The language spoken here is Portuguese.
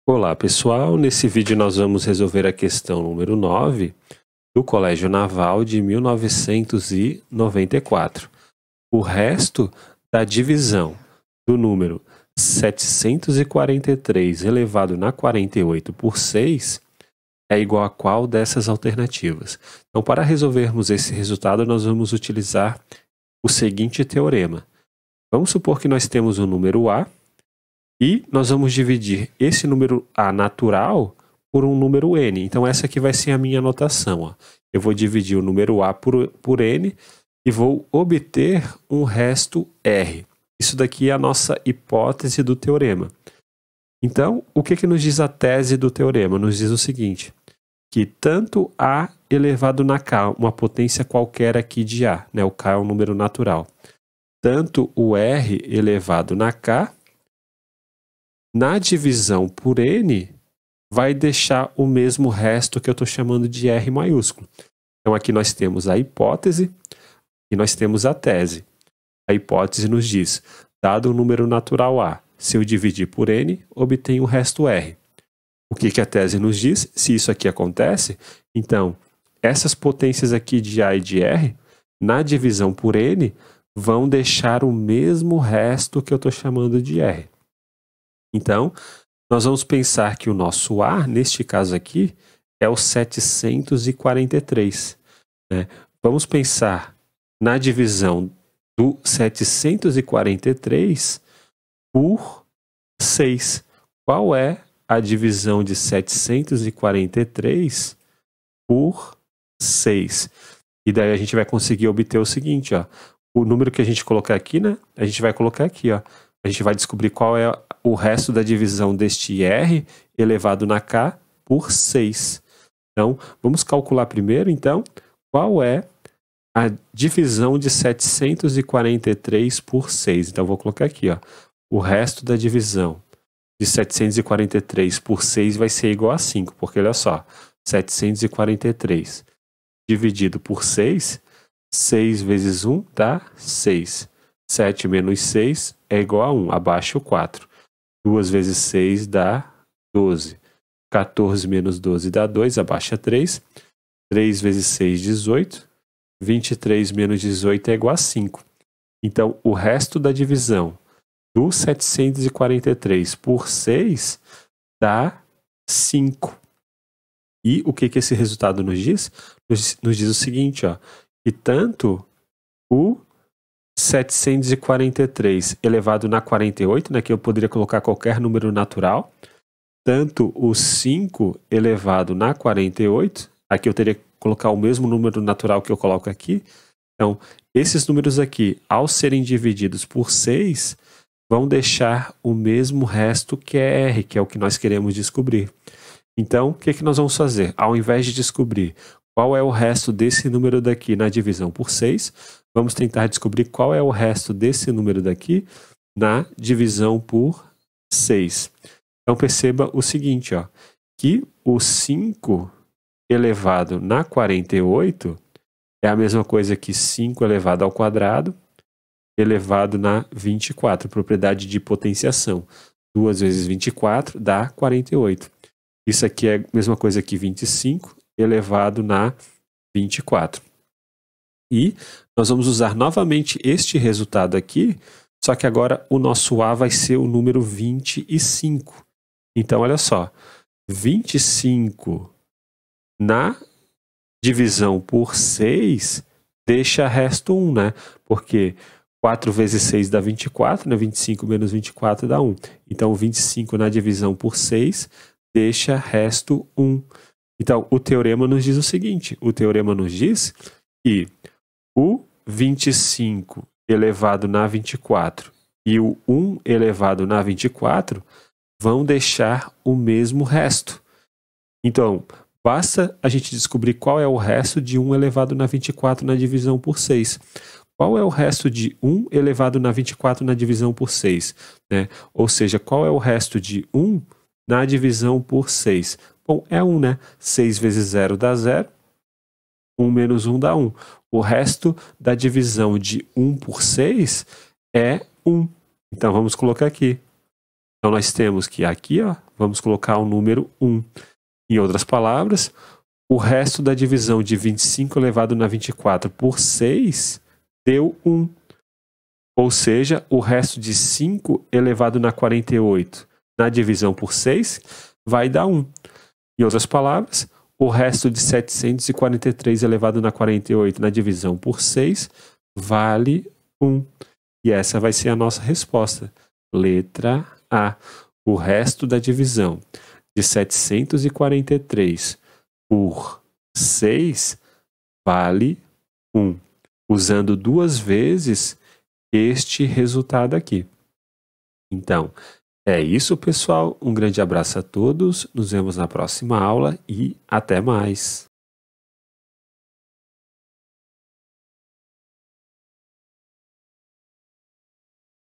Olá pessoal, nesse vídeo nós vamos resolver a questão número 9 do Colégio Naval de 1994. O resto da divisão do número 743 elevado na 48 por 6 é igual a qual dessas alternativas? Então, para resolvermos esse resultado, nós vamos utilizar o seguinte teorema. Vamos supor que nós temos o número A, e nós vamos dividir esse número A natural por um número N. Então essa aqui vai ser a minha anotação. Ó. Eu vou dividir o número A por N e vou obter um resto R. Isso daqui é a nossa hipótese do teorema. Então, o que nos diz a tese do teorema? Nos diz o seguinte, que tanto A elevado na K, uma potência qualquer aqui de A, né? O K é um número natural, tanto o R elevado na K, na divisão por N, vai deixar o mesmo resto que eu estou chamando de R maiúsculo. Então aqui nós temos a hipótese e nós temos a tese. A hipótese nos diz, dado o número natural A, se eu dividir por N, obtenho o resto R. O que a tese nos diz? Se isso aqui acontece, então essas potências aqui de A e de R, na divisão por N, vão deixar o mesmo resto que eu estou chamando de R. Então, nós vamos pensar que o nosso A, neste caso aqui, é o 743. Né? Vamos pensar na divisão do 743 por 6. Qual é a divisão de 743 por 6? E daí a gente vai conseguir obter o seguinte, ó. O número que a gente colocar aqui, né? A gente vai colocar aqui, ó. A gente vai descobrir qual é o resto da divisão deste R elevado na K por 6. Então, vamos calcular primeiro, então, qual é a divisão de 743 por 6. Então, vou colocar aqui, ó, o resto da divisão de 743 por 6 vai ser igual a 5, porque olha só, 743 dividido por 6, 6 vezes 1 dá 6. 7 menos 6 é igual a 1, abaixo 4. 2 vezes 6 dá 12. 14 menos 12 dá 2, abaixa 3. 3 vezes 6, 18. 23 menos 18 é igual a 5. Então, o resto da divisão do 743 por 6 dá 5. E o que esse resultado nos diz? Nos diz o seguinte, ó, que tanto o 743 elevado na 48, né, que eu poderia colocar qualquer número natural, tanto o 5 elevado na 48, aqui eu teria que colocar o mesmo número natural que eu coloco aqui. Então, esses números aqui, ao serem divididos por 6, vão deixar o mesmo resto que é R, que é o que nós queremos descobrir. Então, o que nós vamos fazer? Ao invés de descobrir qual é o resto desse número daqui na divisão por 6, vamos tentar descobrir qual é o resto desse número daqui na divisão por 6. Então perceba o seguinte, ó, que o 5 elevado na 48 é a mesma coisa que 5 elevado ao quadrado elevado na 24, propriedade de potenciação. 2 vezes 24 dá 48. Isso aqui é a mesma coisa que 25 elevado na 24. E nós vamos usar novamente este resultado aqui, só que agora o nosso A vai ser o número 25. Então, olha só, 25 na divisão por 6 deixa resto 1, né? Porque 4 vezes 6 dá 24, né? 25 menos 24 dá 1. Então, 25 na divisão por 6 deixa resto 1. Então, o teorema nos diz o seguinte, o teorema nos diz que o 25 elevado na 24 e o 1 elevado na 24 vão deixar o mesmo resto. Então, basta a gente descobrir qual é o resto de 1 elevado na 24 na divisão por 6. Qual é o resto de 1 elevado na 24 na divisão por 6? Né? Ou seja, qual é o resto de 1 na divisão por 6? Bom, é 1, né? 6 vezes 0 dá 0. 1 menos 1 dá 1. O resto da divisão de 1 por 6 é 1. Então, vamos colocar aqui. Então, nós temos que aqui, ó, vamos colocar o número 1. Em outras palavras, o resto da divisão de 25 elevado na 24 por 6 deu 1. Ou seja, o resto de 5 elevado na 48 na divisão por 6 vai dar 1. Em outras palavras, o resto de 743 elevado na 48 na divisão por 6 vale 1. E essa vai ser a nossa resposta. Letra A. O resto da divisão de 743 por 6 vale 1. Usando duas vezes este resultado aqui. Então, é isso, pessoal. Um grande abraço a todos. Nos vemos na próxima aula e até mais.